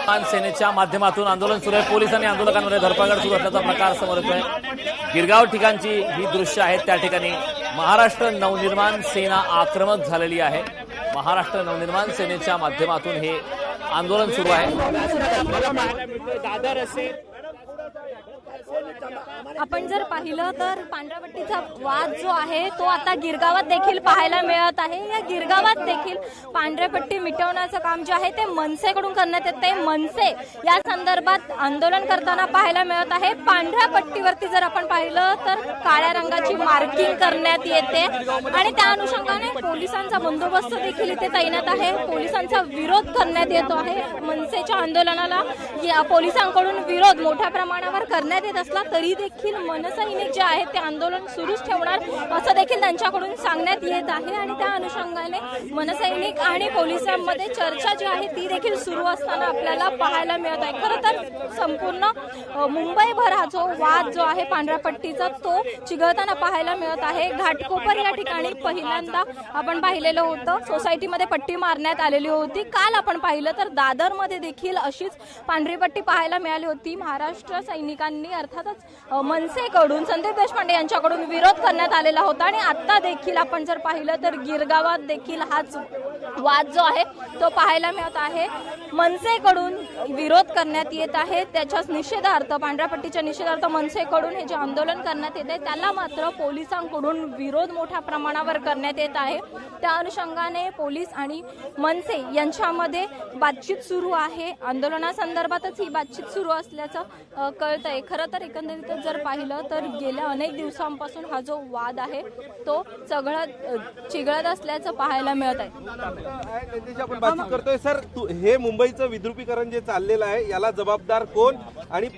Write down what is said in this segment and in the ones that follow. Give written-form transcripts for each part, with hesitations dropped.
किसान सेनेच्या माध्यमातून आंदोलन सुरू आहे। पोलिसांनी आंदोलकांमध्ये धरपकड सुरू असल्याचा प्रकार समोर येतोय। गिरगाव ठिकाणची ही दृश्य आहेत। त्या ठिकाणी महाराष्ट्र नवनिर्माण सेना आक्रमक झालेली आहे। महाराष्ट्र नवनिर्माण सेनेच्या माध्यमातून हे आंदोलन सुरू आहे। आपण जर पाहिलं तर पांढऱ्यापट्टीचा वाद जो आहे तो आता गिरगावात देखील पाहायला मिळत आहे। या गिरगावात देखील पांढऱ्यापट्टी मिटवण्याचं काम जे आहे ते मनसेकडून करण्यात येते। मनसे या संदर्भात आंदोलन करताना पाहायला मिळत आहे। पांढऱ्या पट्टीवरती जर आपण पाहिलं तर काळ्या रंगाची मार्किंग करण्यात येते आणि त्या अनुषंगाने पोलिसांचा बंदोबस्त देखील इथे तैनात आहे। पोलिसांचा विरोध करण्यात येतो आहे। मनसेच्या आंदोलनाला पोलिसांकडून विरोध मोठ्या प्रमाणावर करण्यात येत असला तरी देखील मनसैनिक जे आहेत ते आंदोलन सुरूच ठेवणार असं देखील त्यांच्याकडून सांगण्यात येत आहे आणि त्या अनुषंगाने मनसैनिक आणि पोलिसांमध्ये चर्चा जी आहे ती देखील सुरू असताना आपल्याला पाहायला मिळत आहे। खरं तर संपूर्ण मुंबईभर हा जो वाद जो आहे पांढऱ्या पट्टीचा तो चिघळताना पाहायला मिळत आहे। घाटकोपर या ठिकाणी पहिल्यांदा आपण पाहिलेलं होतं, सोसायटीमध्ये पट्टी मारण्यात आलेली होती। काल आपण पाहिलं तर दादरमध्ये देखील अशीच पांढरी पट्टी पाहायला मिळाली होती। महाराष्ट्र सैनिकांनी अर्थातच मनसेकडून संदीप देशपांडे यांच्याकडून विरोध करण्यात आलेला होता आणि आता देखील आपण जर पाहिलं तर गिरगावात देखील हाच वाद जो आहे तो पाहायला मिळत आहे। मनसेकडून विरोध करण्यात येत आहे। त्याच्याच निषेधार्थ पांढऱ्या पट्टीच्या निषेधार्थ मनसेकडून हे जे आंदोलन करण्यात येते त्याला मात्र पोलिसांकडून विरोध मोठ्या प्रमाणावर करण्यात येत आहे। त्या अनुषंगाने पोलीस आणि मनसे यांच्यामध्ये बातचीत सुरू आहे। आंदोलनासंदर्भातच ही बातचीत सुरू असल्याचं कळतंय। खरं तर एकंदरीतच जर पाहिलं तर गेल्या अनेक दिवसांपासून हा जो वाद आहे तो चिघळत असल्याचं पाहायला मिळत आहे। आपण बातचीत करतोय सर, हे मुंबईचं विद्रुपीकरण जे चाललेलं आहे याला जबाबदार कोण आणि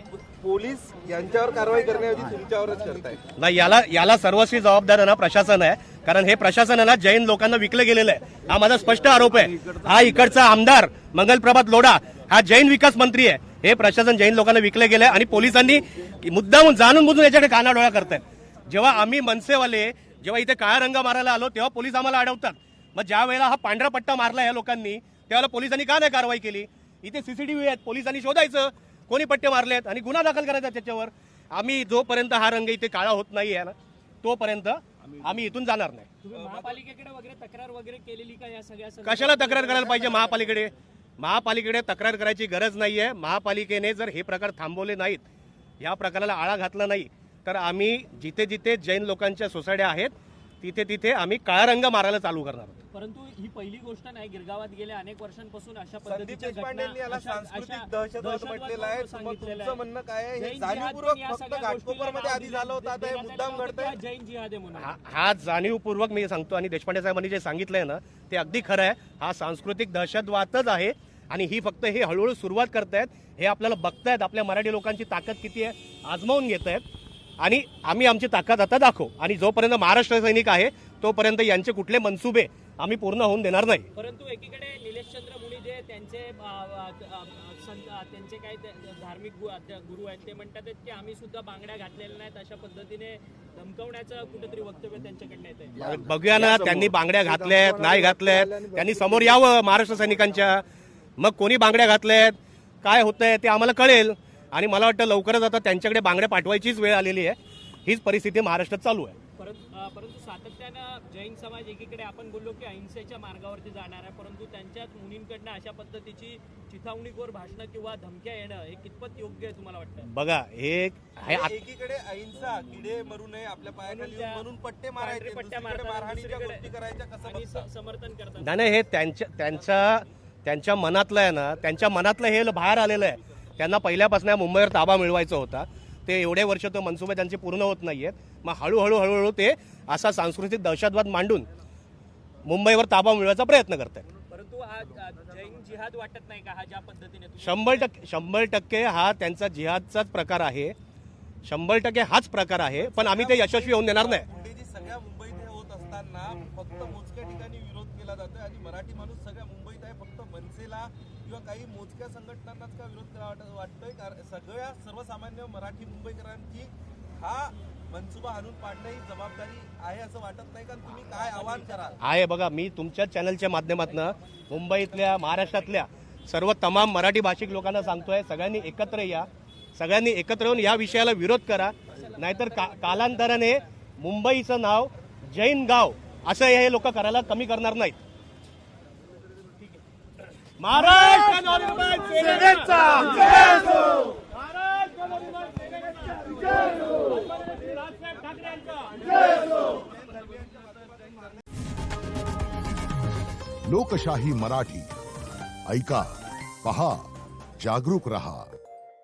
पोलीस यांच्यावर कारवाई करण्याऐवजी तुमच्यावरच करताय? नाही, याला सर्वस्वी जबाबदार ना प्रशासन आहे। कारण हे प्रशासन ना जैन लोकांना विकलं गेलेलं आहे, हा माझा स्पष्ट आरोप आहे। हा इकडचा आमदार मंगलप्रभात लोढा हा जैन विकास मंत्री आहे। हे प्रशासन जैन लोकांना विकले गेले आणि पोलिसांनी मुद्दामून जाणून बुजून याच्याकडे कानाडोळा करतायत। जेव्हा आम्ही मनसेवाले जेव्हा इथे काळा रंग मारायला आलो तेव्हा पोलीस आम्हाला अडवतात। मग ज्या वेळेला हा पांढरा पट्टा मारला या लोकांनी त्यावेळेला पोलिसांनी का नाही कारवाई केली? इथे सीसीटीव्ही आहेत, पोलिसांनी शोधायचं कोणी पट्टे मारलेत आणि गुन्हा दाखल करायचा त्याच्यावर। आम्ही जोपर्यंत हा रंग इथे काळा होत नाही आहे ना तोपर्यंत आम्ही इथून जाणार नाही। तुम्ही महापालिकेकडे वगैरे तक्रार वगैरे केलेली का या सगळ्या? कशाला तक्रार करायला पाहिजे महापालिकेकडे तक्रार करायची गरज नाहीये। महापालिकेने जर हे प्रकार थांबवले नाहीत, या प्रकाराला आळा घातला नाही तर आम्ही जिथे जिथे जैन लोकांच्या सोसायट्या आहेत तिथे तिथे आम्ही काळा रंग मारायला चालू करणार आहोत। परंतु ही पहिली गोष्ट नाही, गिरगावात गेल्या अनेक वर्षांपासून अशा संदीप पद्धतीच्या देशपांडेंनी याला सांस्कृतिक दहशतवाद म्हटलेलं आहे। तुमचं म्हणणं काय आहे? हे जाणीवपूर्वक फक्त घाटकोपरमध्ये आधी झालं होतं, आता हे मुद्दाम घडतंय? जैन जिहाद आहे म्हणून हा जाणीवपूर्वक मी सांगतो आणि देशपांडे साहेबांनी जे सांगितलंय ना ते अगदी खरं आहे। हा सांस्कृतिक दहशतवादच आहे आणि ही फक्त हे हळूहळू सुरुवात करतायत। हे आपल्याला बघतायत आपल्या मराठी लोकांची ताकद किती आहे आजमावून घेत आहेत आणि आम्ही आमची ताकद आता दाखवू आणि जोपर्यंत महाराष्ट्र सैनिक आहे तोपर्यंत यांचे कुठले मनसुबे आम्ही पूर्ण होऊन देणार नाही। परंतु एकीकडे निलेशचंद्र मुनी जे त्यांचे काय धार्मिक गुरु आहेत ते म्हणतात की आम्ही सुद्धा बांगड्या घातलेल्या नाहीत, अशा पद्धतीने धमकवण्याचं कुठेतरी वक्तव्य त्यांच्याकडनं येत आहे। बघूया ना, त्यांनी बांगड्या घातल्यात नाही घातल्यात त्यांनी समोर यावं महाराष्ट्र सैनिकांच्या, मग कोणी बांगड्या घातल्यात काय होतंय ते आम्हाला कळेल आणि मला वाटतं लवकरच आता त्यांच्याकडे बांगड्या पाठवायचीच वेळ आलेली आहे। हीच परिस्थिती महाराष्ट्रात चालू आहे। परंतु सातत्यानं जैन समाज एकीकडे आपण बोललो की अहिंसेच्या मार्गावरती जाणार आहे, परंतु त्यांच्याच मुनींकडनं अशा पद्धतीची चिथावणीखोर भाषणं किंवा धमक्या येणं हे कितपत योग्य आहे तुम्हाला वाटतं? बघा, एकीकडे अहिंसा, किडे मरू नये आपल्या पायाखाली म्हणून पट्टे मारायचे, मारहाणीच्या गोष्टी करायच्या, कसं समर्थन करतात? नाही, हे त्यांच्या मनातलं आहे ना, त्यांच्या मनातलं हे बाहेर आलेलं आहे। त्यांना पहिल्यापासून मुंबईवर ताबा मिळवायचा होता, ते एवढे वर्ष तो मनसुबे त्यांचे पूर्ण होत नाहीयेत। मग हळूहळू ते असा सांस्कृतिक दहशतवाद मांडून मुंबईवर ताबा मिळवायचा प्रयत्न करतात। परंतु हा जैन जिहाद वाटत नाही का हा ज्या पद्धतीने? 100% हा त्यांचा जिहादचाच प्रकार आहे, 100% हाच प्रकार आहे, पण आम्ही ते यशस्वी होऊन देणार नाही। सगळ्या मुंबईत होत असताना फक्त मोजक्या ठिकाणी विरोध केला जातोय आणि मराठी माणूस सगळ्या मुंबईत आहे, फक्त मनसेला किंवा काही मोजक्या संघटनांनाच का विरोध करावा वाटतोय? सगळ्या सर्वसामान्य मराठी मुंबईकरांची हा मनसुबा आणून पाडणं ही जबाबदारी आहे असं वाटत नाही का? तुम्ही काय आवाहन कराल? आहे बघा, मी तुमच्या चॅनलच्या माध्यमातून मुंबईतल्या महाराष्ट्रातल्या सर्व तमाम मराठी भाषिक लोकांना सांगतोय, सगळ्यांनी एकत्र या, सगळ्यांनी एकत्र येऊन या विषयाला विरोध करा, नाहीतर कालांतराने मुंबईचं नाव जैन गाव असं हे लोक करायला कमी करणार नाहीत. महाराष्ट्र नवनिर्माण सेनेचा जय हो! महाराष्ट्र नवनिर्माण सेनेचा जय हो! राजसाहेब ठाकरेंचा जय हो! लोकशाही मराठी ऐका, पहा, जागरूक रहा.